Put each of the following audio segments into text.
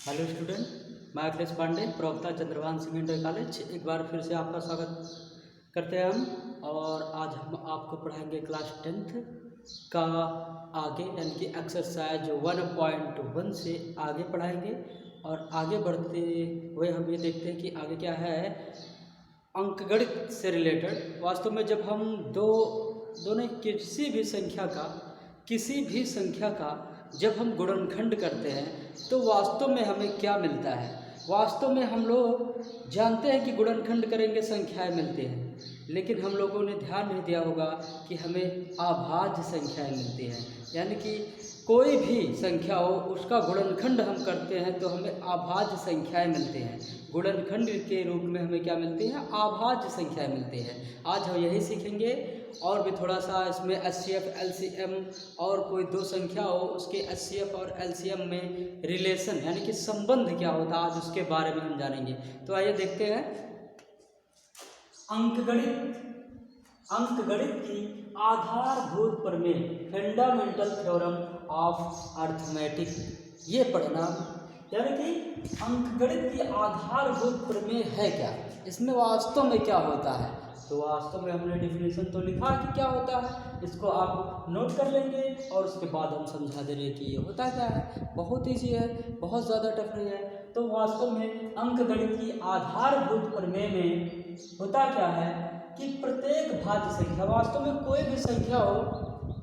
Hello student, मैं अखिलेश पांडे, प्रवक्ता Chandrabhan inter college. एक बार फिर से आपका स्वागत करते हैं हम। और आज हम आपको पढ़ाएंगे क्लास 10th का आगे, यानी कि एक्सरसाइज 1.1 से आगे पढ़ाएंगे। और आगे बढ़ते हुए हम ये देखते हैं कि आगे क्या है। अंकगणित से रिलेटेड वास्तव में जब हम दोनों किसी भी संख्या का जब हम गुणनखंड करते हैं तो वास्तव में हमें क्या मिलता है। वास्तव में हम लोग जानते हैं कि गुणनखंड करेंगे संख्याएं मिलती हैं, लेकिन हम लोगों ने ध्यान नहीं दिया होगा कि हमें अभाज्य संख्याएं मिलती हैं। यानी कि कोई भी संख्या हो उसका गुणनखंड हम करते हैं तो हमें अभाज्य संख्याएं मिलती हैं। गुणनखंड के रूप में हमें क्या मिलती है? अभाज्य संख्याएं मिलती हैं। आज हम यही सीखेंगे और भी थोड़ा सा इसमें HCF LCM और कोई दो संख्या हो उसके HCF और LCM में रिलेशन यानी कि संबंध क्या होता है, आज उसके बारे में हम जानेंगे। तो आइए देखते हैं अंकगणित की आधारभूत प्रमेय, फंडामेंटल थ्योरम ऑफ अर्थमेटिक, ये पढ़ना। यानी कि अंकगणित की आधारभूत प्रमेय है क्या, इसमें वास्तव में क्या होता है। तो वास्तव में हमने डिफिनेशन तो लिखा कि क्या होता है, इसको आप नोट कर लेंगे और उसके बाद हम समझा दे रहे कि ये होता क्या है। बहुत ईजी है, बहुत ज़्यादा टफ नहीं है। तो वास्तव में अंकगणित की आधारभूत प्रमेय में होता क्या है कि प्रत्येक भाज्य संख्या, वास्तव में कोई भी संख्या हो,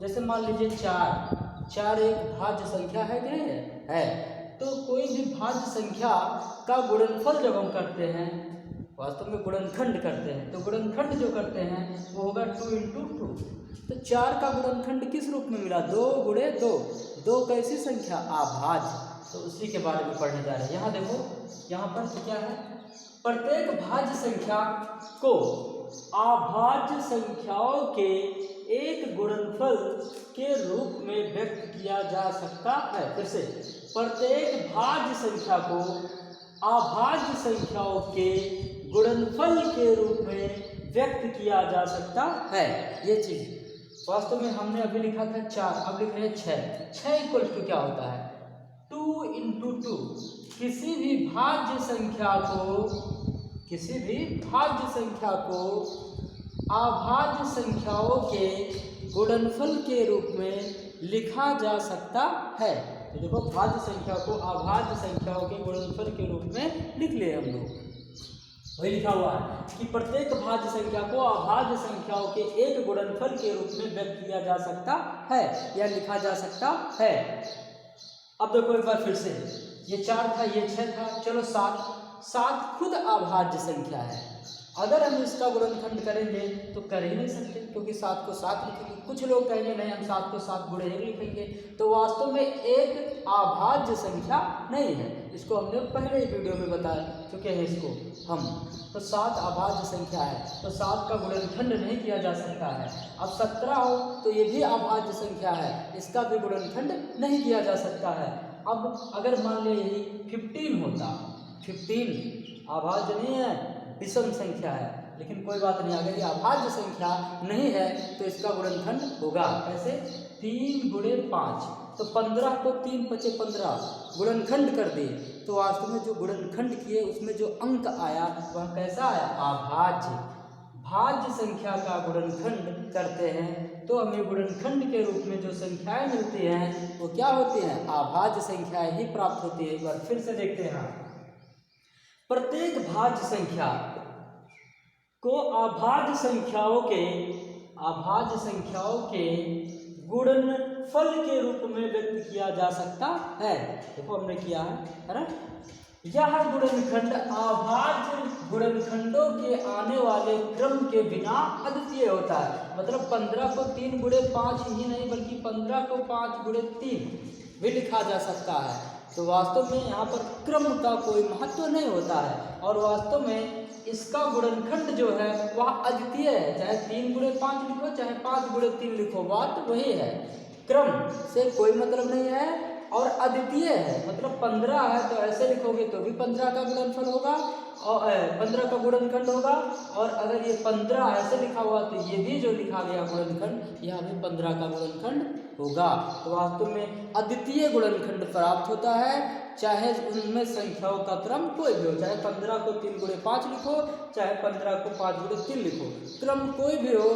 जैसे मान लीजिए चार एक भाज्य संख्या है कि नहीं है, तो कोई भी भाज्य संख्या का गुणनफल जब हम करते हैं, वास्तव में गुणनखंड करते हैं, तो गुणनखंड जो करते हैं वो होगा 2 × 2। तो 4 का गुणनखंड किस रूप में मिला? 2 × 2। 2 कैसी संख्या? अभाज्य। तो उसी के बारे में पढ़ने जा रहे हैं। यहाँ देखो, यहाँ पर क्या है, प्रत्येक भाज्य संख्या को अभाज्य संख्याओं के एक गुणनफल के रूप में व्यक्त किया जा सकता है। फिर से, प्रत्येक भाज्य संख्या को अभाज्य संख्याओं के गुणनफल के रूप में व्यक्त किया जा सकता है। ये चीज वास्तव में हमने अभी लिखा था 4, अब लिख रहे हैं 6। 6 इक्वल टू क्या होता है? 2 × 2। किसी भी भाज्य संख्या को अभाज्य संख्याओं के गुणनफल के रूप में लिखा जा सकता है। तो देखो, भाज्य संख्या को अभाज्य संख्याओं के गुणनफल के रूप में लिख लिए हम लोग। वही लिखा हुआ है कि प्रत्येक भाज्य संख्या को अभाज्य संख्याओं के एक गुणनफल के रूप में व्यक्त किया जा सकता है या लिखा जा सकता है। अब देखो एक बार फिर से, ये 4 था, ये 6 था, चलो 7 खुद अभाज्य संख्या है। अगर हम इसका गुणनखंड करेंगे तो कर ही नहीं सकते, क्योंकि 7 को 7 लिखेंगे। कुछ लोग कहेंगे नहीं, हम 7 को 7 × 1 लिखेंगे, तो वास्तव में एक अभाज्य संख्या नहीं है। इसको हमने पहले ही वीडियो में बताया चुके हैं इसको हम। तो 7 अभाज्य संख्या है, तो 7 का गुणनखंड नहीं किया जा सकता है। अब 17 हो तो ये भी अभाज्य संख्या है, इसका भी गुणनखंड नहीं किया जा सकता है। अब अगर मान लिया यही 15 होता, 15 अभाज्य नहीं है, विषम संख्या है, लेकिन कोई बात नहीं, अगर ये अभाज्य संख्या नहीं है तो इसका गुणनखंड होगा। कैसे? 3 × 5, तो 15 को 3 × 5 = 15 गुणनखंड कर दिए, तो वास्तव में जो गुणनखंड किए उसमें जो अंक आया वह कैसा आया? अभाज्य। भाज्य संख्या का गुणनखंड करते हैं तो हमें गुणनखंड के रूप में जो संख्याएं मिलती हैं वो क्या होती हैं? अभाज्य संख्याएं ही प्राप्त होती है। एक बार फिर से देखते हैं, प्रत्येक भाज्य संख्या को अभाज्य संख्याओं के गुणनफल के रूप में व्यक्त किया जा सकता है। देखो हमने किया है ना। यह गुणनखंड अभाज्य गुणनखंडों के आने वाले क्रम के बिना अद्वितीय होता है। मतलब 15 को 3 × 5 ही नहीं, बल्कि 15 को 5 × 3 भी लिखा जा सकता है। तो वास्तव में यहाँ पर क्रम का कोई महत्व नहीं होता है, और वास्तव में इसका गुणनखंड जो है वह अद्वितीय है। चाहे 3 × 5 लिखो, चाहे 5 × 3 लिखो, बात वही है। क्रम से कोई मतलब नहीं है और अद्वितीय है, मतलब 15 है तो ऐसे लिखोगे तो भी 15 का गुणनफल होगा और 15 का गुणनखंड होगा, और अगर ये 15 ऐसे लिखा हुआ तो ये भी जो लिखा गया गुणनखंड यहाँ भी 15 का गुणनखंड होगा। तो वास्तव में अद्वितीय गुणनखंड प्राप्त होता है, चाहे उनमें संख्याओं का क्रम कोई भी हो, चाहे 15 को 3 गुणे 5 लिखो, चाहे 15 को 5 गुणे 3 लिखो, क्रम कोई भी हो,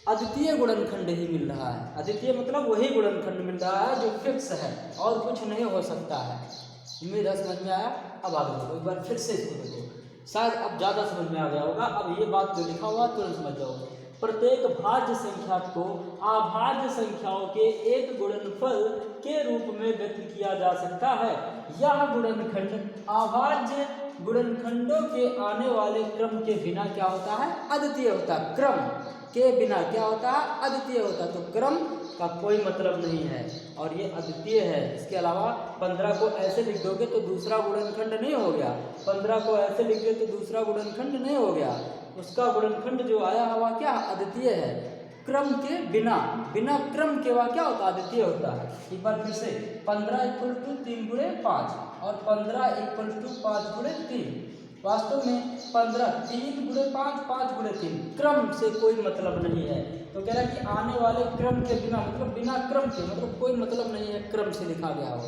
अद्वितीय गुणनखंड ही मिल रहा है। अद्वितीय मतलब वही गुणनखंड मिल रहा है जो फिक्स है और कुछ नहीं हो सकता है। उम्मीद है समझ में आया। अब आगे देखो, एक बार फिर से इसको देखो, शायद अब ज़्यादा समझ में आ गया होगा। अब ये बात जो लिखा हुआ तुरंत समझ जाओगे। प्रत्येक भाज्य संख्या को अभाज्य संख्याओं के एक गुणनफल के रूप में व्यक्त किया जा सकता है। यह गुणनखंड अभाज्य गुणनखंडों के आने वाले क्रम के बिना क्या होता है? अद्वितीय होता है। क्रम के बिना क्या होता है? अद्वितीय होता है। तो क्रम का कोई मतलब नहीं है और ये अद्वितीय है। इसके अलावा 15 को ऐसे लिख दोगे तो दूसरा गुणनखंड नहीं हो गया, 15 को ऐसे लिख दे तो दूसरा गुणनखंड नहीं हो गया, उसका गुणनखंड जो आया हुआ क्या? अद्वितीय है। क्रम के बिना, बिना क्रम के वह क्या होता है? अद्वितीय होता है। एक बार फिर से, 15 = 3 गुणे 5 और 15 = 5 गुणे 3। वास्तव में 15 3 गुणे 5 5 गुणे 3, क्रम से कोई मतलब नहीं है। तो कह रहा है कि आने वाले क्रम के बिना, मतलब बिना क्रम के, मतलब कोई मतलब नहीं है क्रम से लिखा गया हो।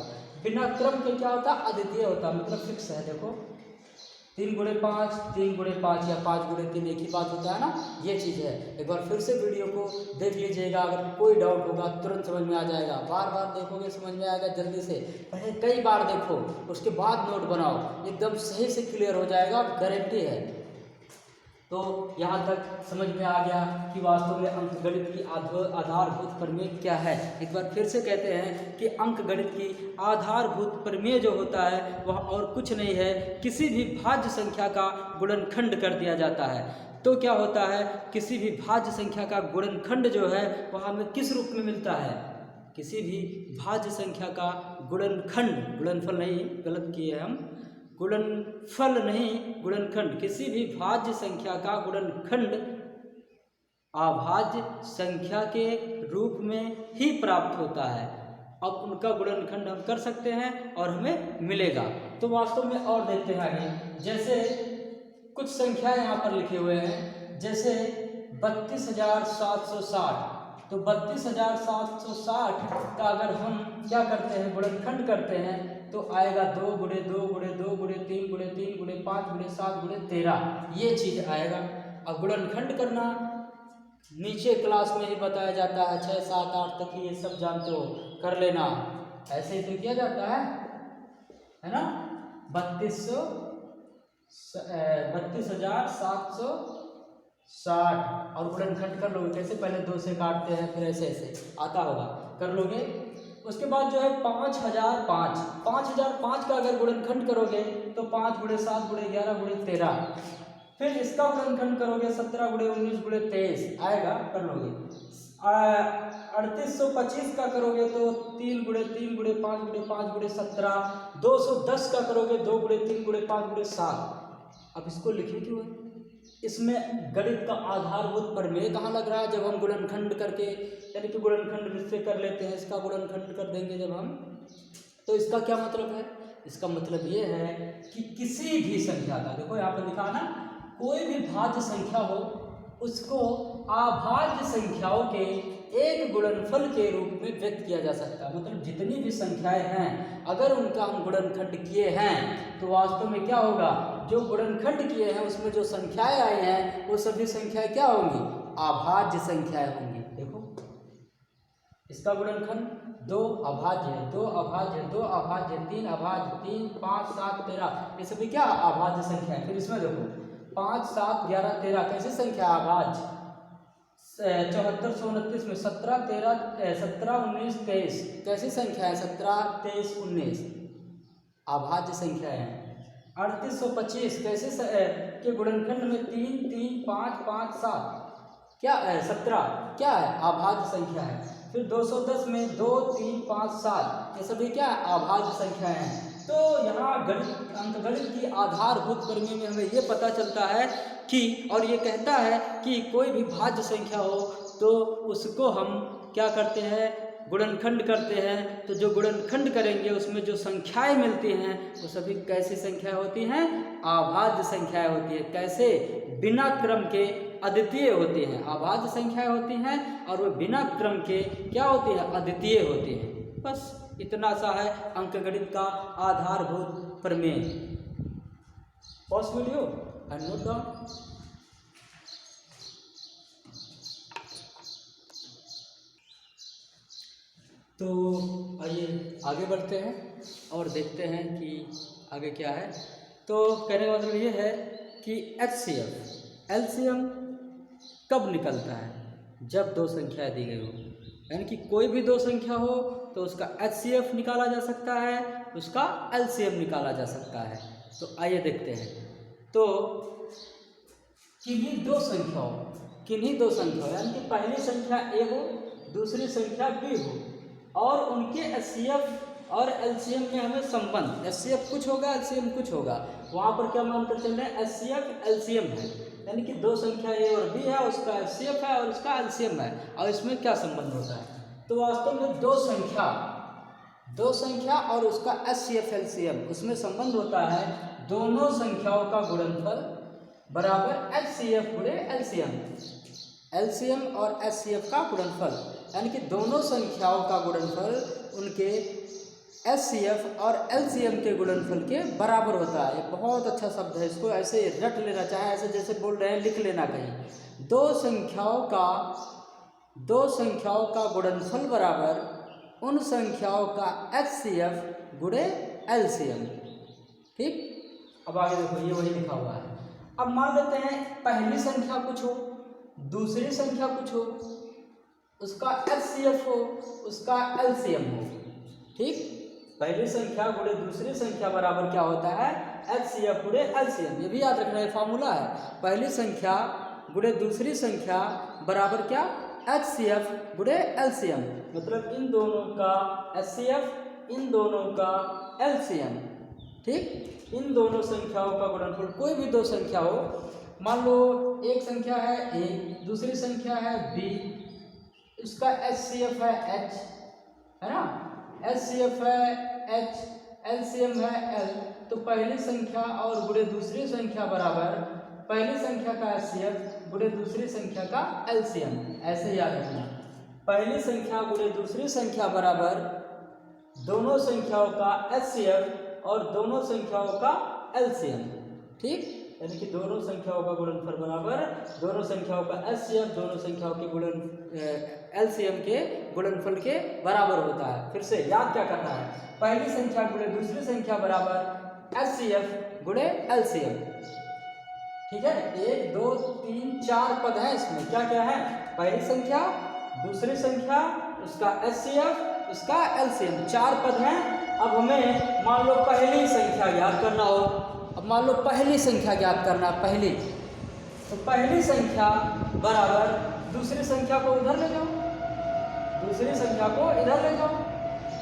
बिना क्रम के क्या होता? अद्वितीय होता, मतलब फिक्स है। देखो 3 गुणे 5 3 गुणे 5 या 5 गुणे 3 एक ही बात होता है ना, ये चीज़ है। एक बार फिर से वीडियो को देख लीजिएगा, अगर कोई डाउट होगा तुरंत समझ में आ जाएगा। बार बार देखोगे समझ में आएगा जल्दी से, पहले कई बार देखो उसके बाद नोट बनाओ, एकदम सही से क्लियर हो जाएगा, गारंटी है। तो यहाँ तक समझ में आ गया कि वास्तव में अंकगणित की आधारभूत प्रमेय क्या है। एक बार फिर से कहते हैं कि अंकगणित की आधारभूत प्रमेय जो होता है वह और कुछ नहीं है, किसी भी भाज्य संख्या का गुणनखंड कर दिया जाता है। तो क्या होता है? किसी भी भाज्य संख्या का गुणनखंड जो है वह हमें किस रूप में मिलता है? किसी भी भाज्य संख्या का गुणनखंड, गुणनफल नहीं, गलत किए हम, गुणनफल नहीं गुणनखंड, किसी भी भाज्य संख्या का गुणनखंड अभाज्य संख्या के रूप में ही प्राप्त होता है। अब उनका गुणनखंड हम कर सकते हैं और हमें मिलेगा। तो वास्तव में और देखते हैं आगे, जैसे कुछ संख्याएं यहाँ पर लिखे हुए हैं, जैसे 32,760। तो 32,760 का अगर हम क्या करते हैं? गुणनखंड करते हैं तो आएगा 2 गुणे 2 गुणे 2 गुणे 3 गुणे 3 गुणे 5 गुणे 7 गुणे 13, ये चीज़ आएगा। अब गुणनखंड करना नीचे क्लास में ही बताया जाता है, 6 7 8 तक ये सब जानते हो, कर लेना। ऐसे ही तो किया जाता है ना। 32,760 और गुणनखंड कर लोगे कैसे? पहले 2 से काटते हैं, फिर ऐसे ऐसे आता होगा, कर लोगे। उसके बाद जो है 5005 का अगर गुणनखंड करोगे तो 5 गुणे 7 गुणे 11 गुणे 13, फिर इसका गुणनखंड करोगे 17 गुणे 19 गुणे 23 आएगा, कर लोगे। 3825 का करोगे तो 3 गुणे 3 गुणे 5 गुणे 5 गुणे 17, 210 का करोगे 2 गुणे 3 गुणे 5 गुणे 7। अब इसको लिखे क्यों है? इसमें गणित का आधारभूत प्रमेय कहाँ लग रहा है? जब हम गुणनखंड करके, यानी कि गुणनखंड जिससे कर लेते हैं, इसका गुणनखंड कर देंगे जब हम, तो इसका क्या मतलब है? इसका मतलब ये है कि किसी भी संख्या का, देखो यहाँ पर लिखा ना, कोई भी भाज्य संख्या हो उसको अभाज्य संख्याओं के एक गुणनफल के रूप में व्यक्त किया जा सकता है। मतलब जितनी भी संख्याएं हैं अगर उनका हम गुणनखंड किए हैं तो वास्तव में क्या होगा? जो गुणनखंड किए हैं उसमें जो संख्याएं आई हैं वो सभी संख्याएं क्या होंगी? अभाज्य संख्याएं होंगी। देखो इसका गुणनखंड 2 अभाज्य है, 2 अभाज्य, 2 अभाज्य, 3 अभाज्य, 3 5 7 13, ये सभी क्या? अभाज्य संख्या है। फिर इसमें देखो 5 7 11 13 कैसी संख्या? अभाज्य। 74 129 में 17 13 17 19 23 कैसी संख्या है? 17 23 19 अभाज्य संख्या है। 3825 कैसे के गुणनखंड में 3 3 5 5 7 क्या है? 17 क्या है? अभाज्य संख्या है। फिर 210 में 2 3 5 7 ये सभी क्या? अभाज्य संख्या है। तो यहाँ अंकगणित की आधारभूत प्रमेय में हमें ये पता चलता है कि, और ये कहता है कि कोई भी भाज्य संख्या हो तो उसको हम क्या करते हैं? गुणनखंड करते हैं तो जो गुणनखंड करेंगे उसमें जो संख्याएं मिलती हैं वो सभी कैसी संख्या होती हैं? अभाज्य संख्याएं होती है। कैसे? बिना क्रम के अद्वितीय होती हैं, अभाज्य संख्याएं होती हैं और वो बिना क्रम के क्या होती है? अद्वितीय होती हैं। बस इतना सा है अंकगणित का आधारभूत प्रमेय। Pause video and note down. तो आइए आगे बढ़ते हैं और देखते हैं कि आगे क्या है। तो कहने का मतलब ये है कि HCF LCM कब निकलता है? जब दो संख्या दी गई हो, यानी कि कोई भी दो संख्या हो तो उसका HCF निकाला जा सकता है, उसका LCM निकाला जा सकता है। तो आइए देखते हैं। तो किन्हीं दो संख्याओं यानी कि पहली संख्या A हो, दूसरी संख्या B हो और उनके HCF और LCM में हमें संबंध, HCF कुछ होगा LCM कुछ होगा, वहाँ पर क्या मानकर चल रहे हैं? HCF LCM है, यानी कि दो संख्या A और B है, उसका HCF है और उसका LCM है, और इसमें क्या संबंध होता है? तो वास्तव में दो संख्या और उसका HCF LCM, उसमें संबंध होता है दोनों संख्याओं का गुणनफल बराबर HCF गुणे LCM, LCM और HCF का गुणनफल, यानी कि दोनों संख्याओं का गुणनफल उनके HCF और LCM के गुणनफल के बराबर होता है। ये बहुत अच्छा शब्द है, इसको ऐसे रट लेना, चाहे ऐसे जैसे बोल रहे हैं लिख लेना कहीं। दो संख्याओं का गुणनफल बराबर उन संख्याओं का HCF गुणे LCM। ठीक, अब आगे देखो, ये वही लिखा हुआ है। अब मान लेते हैं पहली संख्या कुछ हो, दूसरी संख्या कुछ हो, उसका HCF हो, उसका LCM हो। ठीक, पहली संख्या गुणे दूसरी संख्या बराबर क्या होता है? HCF गुणे LCM। ये भी याद रखना है, फॉर्मूला है। पहली संख्या गुणे दूसरी संख्या बराबर क्या? HCF गुणे LCM, मतलब इन दोनों का HCF, इन दोनों का LCM। ठीक, इन दोनों संख्याओं का गुणनफल, कोई भी दो संख्या हो, मान लो एक संख्या है A, दूसरी संख्या है B, इसका HCF है H, है ना, HCF है H, LCM है L, तो पहली संख्या और गुणे दूसरी संख्या बराबर पहली संख्या का HCF गुणे दूसरी संख्या का LCM। ऐसे याद रखना, पहली संख्या गुणे दूसरी संख्या बराबर दोनों संख्याओं का HCF और दोनों संख्याओं का LCM। ठीक, यानी कि दोनों संख्याओं का गुणनफल बराबर दोनों संख्याओं का HCF दोनों संख्याओं के LCM के गुणनफल के बराबर होता है। फिर से याद क्या करना है? पहली संख्या गुणे दूसरी संख्या बराबर HCF गुणे LCM। ठीक है, 1 2 3 4 पद है इसमें, क्या क्या है? पहली संख्या, दूसरी संख्या, उसका HCF, उसका LCM, 4 पद हैं। अब हमें मान लो पहली संख्या ज्ञात करना हो, अब मान लो पहली संख्या ज्ञात करना, पहली, तो पहली संख्या बराबर दूसरी संख्या को उधर ले जाओ, दूसरी संख्या को इधर ले जाओ,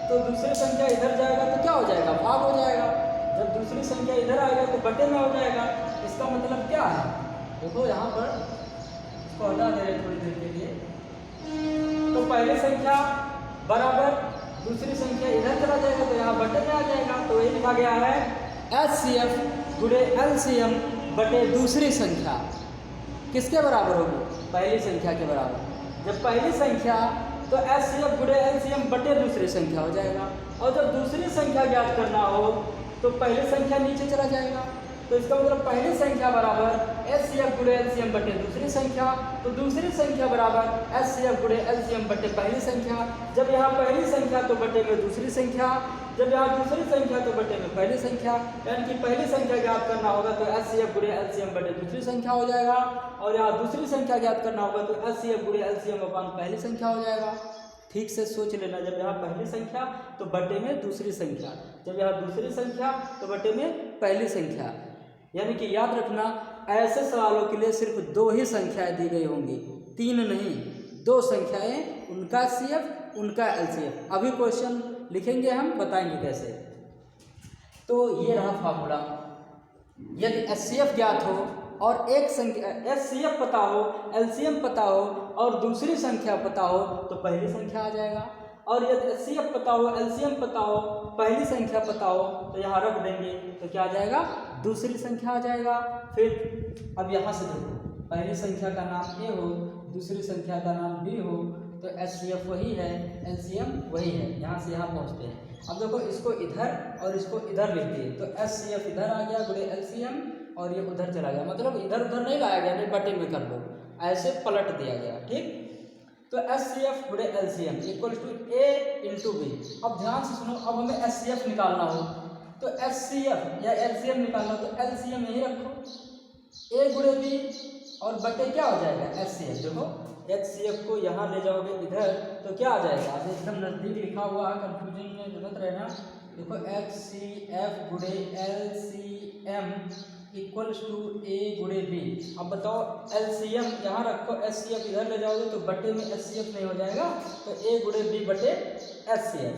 तो दूसरी संख्या इधर जाएगा तो क्या हो जाएगा? भाग हो जाएगा। जब दूसरी संख्या इधर आएगा तो बटे में हो जाएगा। इसका मतलब क्या है? देखो यहाँ पर इसको हटा दे रहे थोड़ी देर के लिए, तो पहली संख्या बराबर दूसरी संख्या इधर चला जाएगा तो यहाँ बटे में आ जाएगा। तो ये लिखा गया है HCF गुणे LCM बटे दूसरी संख्या किसके बराबर होगी? पहली संख्या के बराबर। जब पहली संख्या तो HCF गुणे LCM बटे दूसरी संख्या हो जाएगा, और जब दूसरी संख्या ज्ञात करना हो तो पहली संख्या नीचे चला जाएगा। तो इसका मतलब पहली संख्या बराबर HCF गुणे LCM बटे दूसरी संख्या, तो दूसरी संख्या बराबर HCF गुणे LCM बटे पहली संख्या। जब यहाँ पहली संख्या तो बटे में दूसरी संख्या, जब यहाँ दूसरी संख्या तो बटे में पहली संख्या, यानी कि पहली संख्या ज्ञात करना होगा तो HCF गुणे LCM बटे दूसरी संख्या हो जाएगा, और यहाँ दूसरी संख्या ज्ञात करना होगा तो HCF गुणे LCM अपान पहली संख्या हो जाएगा। ठीक से सोच लेना, जब यहाँ पहली संख्या तो बटे में दूसरी संख्या, जब यहाँ दूसरी संख्या तो बटे में पहली संख्या। यानी कि याद रखना, ऐसे सवालों के लिए सिर्फ दो ही संख्याएं दी गई होंगी, तीन नहीं, दो संख्याएं, उनका HCF उनका LCM। अभी क्वेश्चन लिखेंगे, हम बताएंगे कैसे। तो ये रहा फार्मूला। यदि HCF ज्ञात हो और एक संख्या HCF पता हो, LCM पता हो और दूसरी संख्या पता हो तो पहली संख्या आ जाएगा। और यदि HCF पता हो, LCM पता हो, पहली संख्या पता हो तो यहाँ रख देंगे तो क्या आ जाएगा, दूसरी संख्या आ जाएगा। फिर अब यहाँ से देखो, पहली संख्या का नाम A हो, दूसरी संख्या का नाम B हो, तो HCF वही है, LCM वही है। यहाँ से यहाँ पहुँचते हैं। अब देखो इसको इधर और इसको इधर लिख दिए तो HCF इधर आ गया गुणे LCM और ये उधर चला गया, मतलब इधर उधर नहीं लाया गया, नहीं बटे में कर लो, ऐसे पलट दिया गया। ठीक, तो HCF गुणे LCM equal to A into B। अब ध्यान से सुनो, अब हमें HCF निकालना हो तो HCF या LCM निकालना हो तो LCM यही रखो, A गुणे B और बटे क्या हो जाएगा HCF। देखो HCF को यहाँ ले जाओगे इधर तो क्या आ जाएगा, अब एकदम नज़दीक लिखा हुआ है, कंफ्यूजन में मत रहना। देखो HCF गुणे LCM इक्वल्स टू A गुणे B। अब बताओ LCM यहाँ रखो, HCF इधर ले जाओगे तो बटे में HCF नहीं हो जाएगा, तो A गुणे B बटे HCF।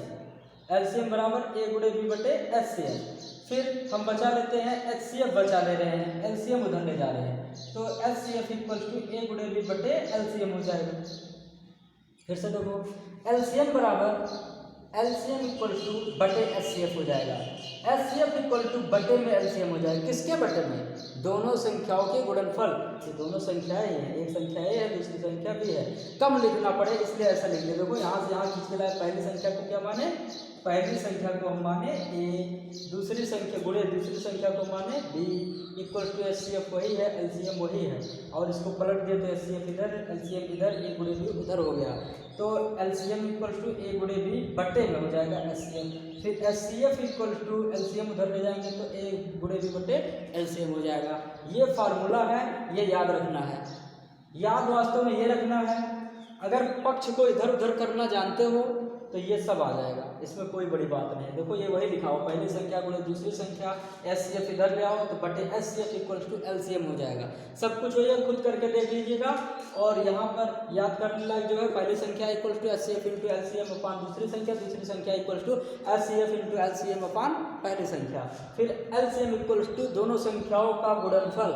LCM बराबर A गुणे B बटे HCF। फिर हम बचा लेते हैं, HCF बचा ले रहे हैं, LCM उधर ले जा रहे हैं, तो HCF इक्वल्स टू A गुणे B बटे LCM हो जाएगा। फिर से देखो LCM बराबर LCM इक्वल टू बटे HCF हो जाएगा, HCF इक्वल टू बटे में LCM हो जाएगा। किसके बटे में, दोनों संख्याओं के गुणनफल। ये दोनों संख्याएं हैं, एक संख्या A है दूसरी संख्या B है, कम लिखना पड़े इसलिए ऐसा लिख दिया। देखो यहाँ से यहाँ खींच के लाए, पहली संख्या को क्या माने, पहली संख्या को हम माने A, दूसरी संख्या गुणे दूसरी संख्या को माने B इक्वल टू HCF वही है, LCM वही है, और इसको पलट दिए तो HCF इधर LCM इधर, A गुणे B उधर हो गया, तो LCM इक्वल टू A गुणे B बटे में हो जाएगा HCM। फिर HCF इक्वल टू LCM उधर ले जाएंगे तो A गुणे B बटे LCM हो जाएगा। ये फार्मूला है, ये याद रखना है, याद वास्तव में ये रखना है। अगर पक्ष को इधर उधर करना जानते हो तो ये सब आ जाएगा, इसमें कोई बड़ी बात नहीं है। देखो ये वही लिखा हो, पहली संख्या गुणे दूसरी संख्या, HCF इधर ले आओ तो बटे HCF इक्वल टू LCM हो जाएगा। सब कुछ वही है, खुद करके देख लीजिएगा। और यहाँ पर याद करने लायक जो है, पहली संख्या equal to HCF into LCM upon दूसरी संख्या equal to HCF into LCM upon पहली संख्या। फिर LCM इक्वल टू दोनों संख्याओं का गुणनफल,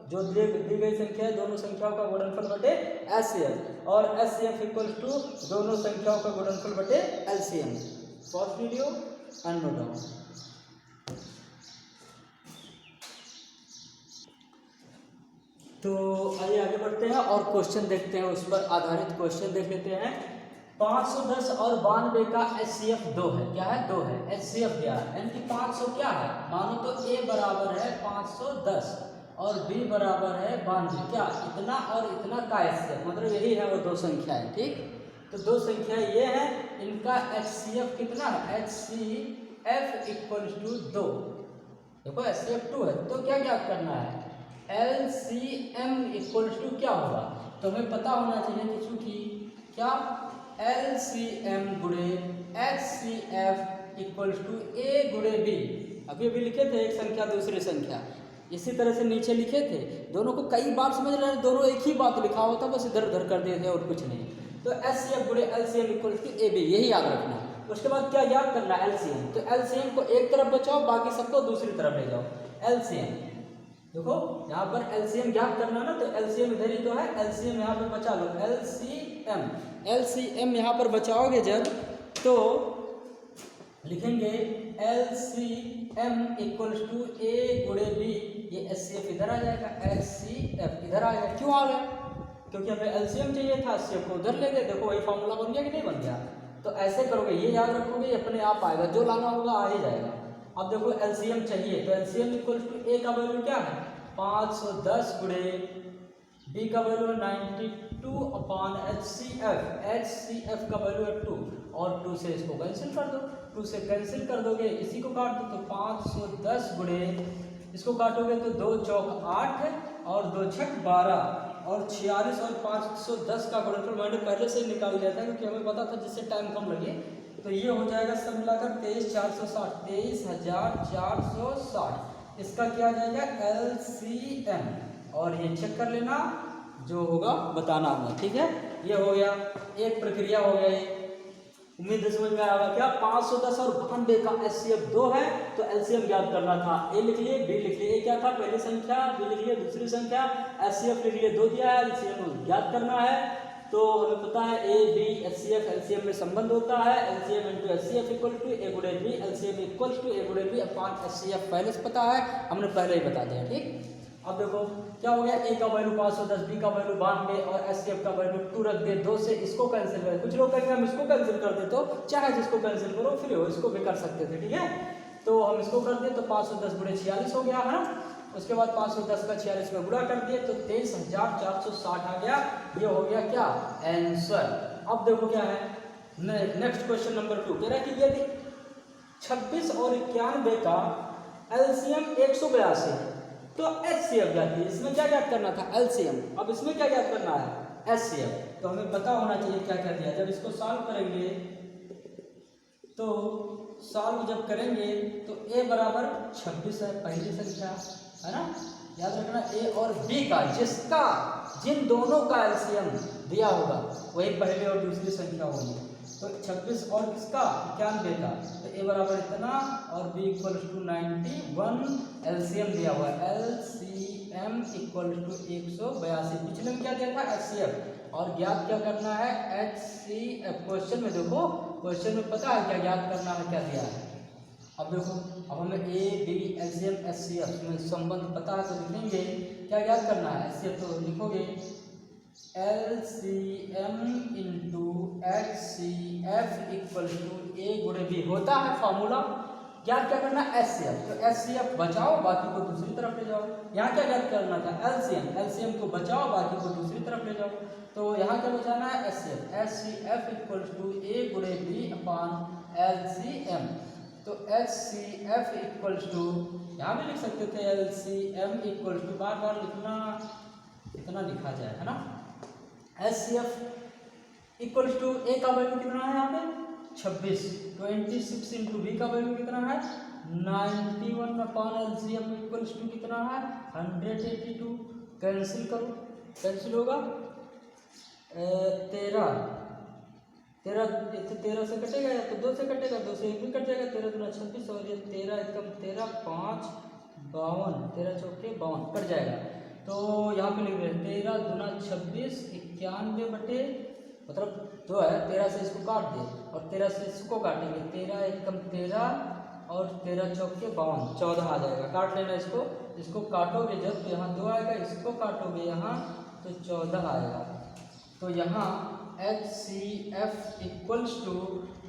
जो दी गई संख्या है दोनों संख्याओं का गुणनफल बटे HCF, और HCF इक्वल टू दोनों संख्याओं का गुणनफल बटे LCM। Pause video and note down. तो आइए आगे बढ़ते हैं और क्वेश्चन देखते हैं, उस पर आधारित क्वेश्चन देख लेते हैं। 510 और 92 का HCF 2 है, क्या है 2 है, HCF क्या है, यानी कि 500 क्या है, मानो तो A बराबर है 510 और B बराबर है 92, क्या इतना और इतना का HCF, मतलब यही है वो दो संख्या है। ठीक, तो दो संख्या ये है, इनका HCF कितना है, HCF इक्वल टू 2। देखो HCF 2 है तो क्या क्या करना है, LCM इक्वल टू क्या होगा, तो हमें पता होना चाहिए कि चूंकि क्या LCM गुणे HCF इक्वल टू A गुणे B, अभी अभी लिखे थे एक संख्या दूसरी संख्या, इसी तरह से नीचे लिखे थे, दोनों को कई बार समझ रहे, दोनों एक ही बात लिखा होता, बस इधर उधर कर दिए थे और कुछ नहीं। तो HCF गुणे LCM इक्वल टू AB, यही याद रखना। उसके बाद क्या याद करना, LCM, तो LCM को एक तरफ बचाओ, बाकी सबको दूसरी तरफ ले जाओ। LCM देखो यहाँ पर LCM ज्ञात करना ना, तो LCM इधर ही तो है, LCM यहाँ पर बचा लो, LCM यहाँ पर बचाओगे जब तो लिखेंगे LCM इक्वल टू A गुणे B, ये HCF इधर आ जाएगा, HCF इधर आ गया, क्यों आ गया, क्योंकि हमें LCM चाहिए था, HCF को उधर ले गए। देखो वही फॉर्मूला बन गया कि नहीं बन गया, तो ऐसे करोगे, ये याद रखोगे, ये अपने आप आएगा, जो लाना होगा आ ही जाएगा। अब देखो LCM चाहिए तो LCM इक्वल टू A का वैल्यू क्या है 510 गुणे B का वैल्यू है 92 अपान HCF का वैल्यू है 2, और 2 से इसको कैंसिल कर दो, 2 से कैंसिल कर दोगे, इसी को काट दो, तो 510 गुणे इसको काटोगे तो 2 चौक 8 और 2 छक 12 और 46 और 510 का गुणनफल मैंने पहले से निकाल लिया था क्योंकि हमें पता था जिससे टाइम कम लगे, तो ये हो जाएगा सब मिलाकर 23460, 23460। इसका क्या आ जाएगा LCM, और ये चेक कर लेना, जो होगा बताना हमें, ठीक है। ये हो गया, एक प्रक्रिया हो गया, ये उम्मीद है समझ में आया होगा। क्या 510 और 92 का HCF 2 है तो LCM ज्ञात करना था। A लिख लिए, B लिख लिए, A क्या था पहली संख्या, B लिख लिए दूसरी संख्या, HCF लिख लिए 2 दिया है, LCM ज्ञात करना है। तो हमें पता है ए बी HCF एलसीएम में संबंध होता है, LCM into HCF equal to A गुणे B, LCM equal to A गुणे बी अपॉन HCF पहले से पता है, हमने पहले ही बता दिया। ठीक, अब देखो क्या हो गया, ए का वैल्यू 510, बी का वैल्यू 92 और HCF का वैल्यू 2 रख दे, 2 से इसको कैंसिल करें। कुछ लोग कहेंगे हम इसको कैंसिल कर दे, तो चाहे जिसको कैंसिल करो फ्री हो, इसको भी कर सकते थे। ठीक है, तो हम इसको कर दे तो 510 गुणे 46 हो गया है ना। उसके बाद 510 का 46 में गुणा कर दिए तो 23,460 आ गया। ये हो गया क्या आंसर। अब देखो क्या है नेक्स्ट क्वेश्चन नंबर 2 कह रहा है कि यदि 26 और 91 का एलसीएम 182 तो HCF जाती है। इसमें क्या ज्ञात करना था LCM, अब इसमें क्या ज्ञात करना है HCF। तो हमें पता होना चाहिए क्या क्या दिया। जब इसको सॉल्व करेंगे तो सॉल्व जब करेंगे तो a बराबर 26 है पहली संख्या है ना, याद रखना a और b का जिन दोनों का एलसीएम दिया होगा वही पहले और दूसरी संख्या होगी। तो 26 और किसका 91 का, तो a बराबर इतना और b इक्वल टू 91, एलसीएम दिया हुआ है LCM इक्वल टू 182। पिछले में क्या दिया था HCF और ज्ञात क्या करना है HCF। क्वेश्चन में देखो, क्वेश्चन में पता है क्या ज्ञात करना है, क्या दिया है। अब देखो, अब हमें ए बी LCM HCF में संबंध पता है तो लिखेंगे क्या ज्ञात करना है HCF, तो लिखोगे LCM into HCF equal to A गुणे बी होता है फॉर्मूला। ज्ञात क्या करना है HCF, तो HCF बचाओ बाकी को दूसरी तरफ ले जाओ। यहाँ क्या ज्ञात करना था LCM को बचाओ बाकी को दूसरी तरफ ले जाओ। तो यहाँ क्या बचाना है HCF इक्वल टू ए गुणे बी अपॉन LCM। तो HCF इक्वल टू यहाँ भी लिख सकते थे LCM इक्वल टू, बार बार लिखना इतना लिखा जाए है ना। HCF इक्वल टू ए का वैल्यू कितना है यहाँ पे 26, 26 इंटू बी का वैल्यू कितना है 91 अपॉन LCM इक्वल टू कितना है 182। कैंसिल करो, कैंसिल होगा 13 से कटेगा या तो 2 से कटेगा, 2 से 1 भी कट जाएगा, 13 दूना 26 और ये 13 एकम 13 5 52, 13 चौके 52 कट जाएगा। तो यहाँ पे लिख रहे हैं 13 दूना 26 91 बटे मतलब 2 है, 13 से इसको काट दे और 13 से इसको काटेंगे, 13 एकम 13 और 13 चौके 52 14 आ जाएगा। काट लेना इसको काटोगे जब तो यहाँ 2 आएगा, इसको काटोगे यहाँ तो 14 आएगा। तो यहाँ HCF इक्वल्स टू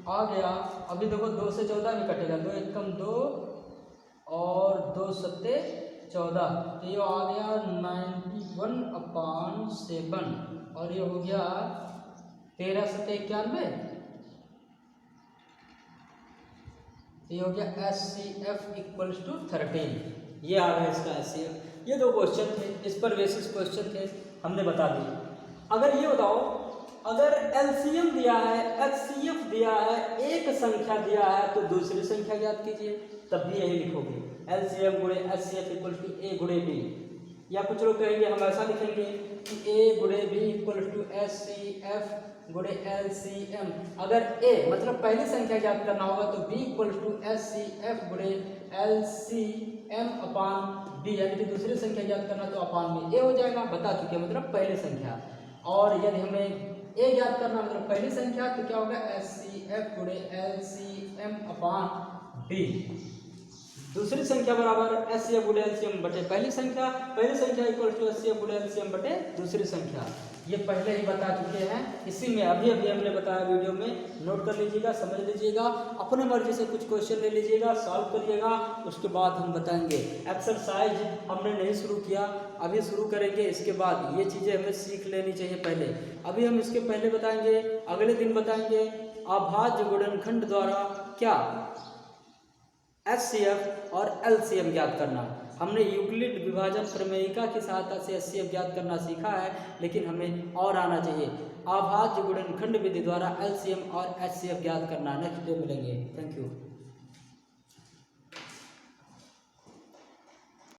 आ गया। अभी देखो 2 से 14 भी कटेगा, 2 एकम 2 और 2 सत्ते 14, तो ये आ गया 91 अपॉन 7 और ये हो गया 13 सत्ते 91, ये हो गया HCF इक्वल्स टू 13। ये आ गया इसका HCF। ये 2 क्वेश्चन थे, इस पर बेसिस क्वेश्चन थे, हमने बता दिए। अगर ये बताओ, अगर LCM दिया है HCF दिया है एक संख्या दिया है तो दूसरी संख्या ज्ञात कीजिए, तब भी यही लिखोगे LCM गुणे HCF इक्वल टू ए गुणे बी। या कुछ लोग कहेंगे हम ऐसा लिखेंगे कि ए गुणे बी इक्वल टू HCF गुणे LCM। अगर ए मतलब पहली संख्या ज्ञात करना होगा तो b इक्वल टू HCF गुणे LCM अपॉन b, यानी कि दूसरी संख्या ज्ञात करना तो अपॉन b, ए हो जाएगा, बता चुके मतलब पहली संख्या। और यदि हमें ए ज्ञात करना मतलब पहली संख्या तो क्या होगा HCF गुणे LCM अपॉन b। दूसरी संख्या बराबर HCF गुणे LCM बटे पहली संख्या इक्वल टू HCF गुणे LCM बटे दूसरी संख्या। ये पहले ही बता चुके हैं, इसी में अभी हमने बताया वीडियो में, नोट कर लीजिएगा, समझ लीजिएगा, अपने मर्जी से कुछ क्वेश्चन ले लीजिएगा, सॉल्व करिएगा, उसके बाद हम बताएंगे। एक्सरसाइज हमने नहीं शुरू किया, अभी शुरू करेंगे। इसके बाद ये चीज़ें हमें सीख लेनी चाहिए पहले, अभी हम इसके पहले बताएंगे, अगले दिन बताएंगे अभाज्य गुणनखंड द्वारा क्या HCF और LCM ज्ञात करना। हमने यूक्लिड विभाजन प्रमेयिका की सहायता से HCF ज्ञात करना सीखा है, लेकिन हमें और आना चाहिए अभाज्य गुणनखंड विधि द्वारा LCM और HCF ज्ञात करना। नेक्स्ट डे मिलेंगे।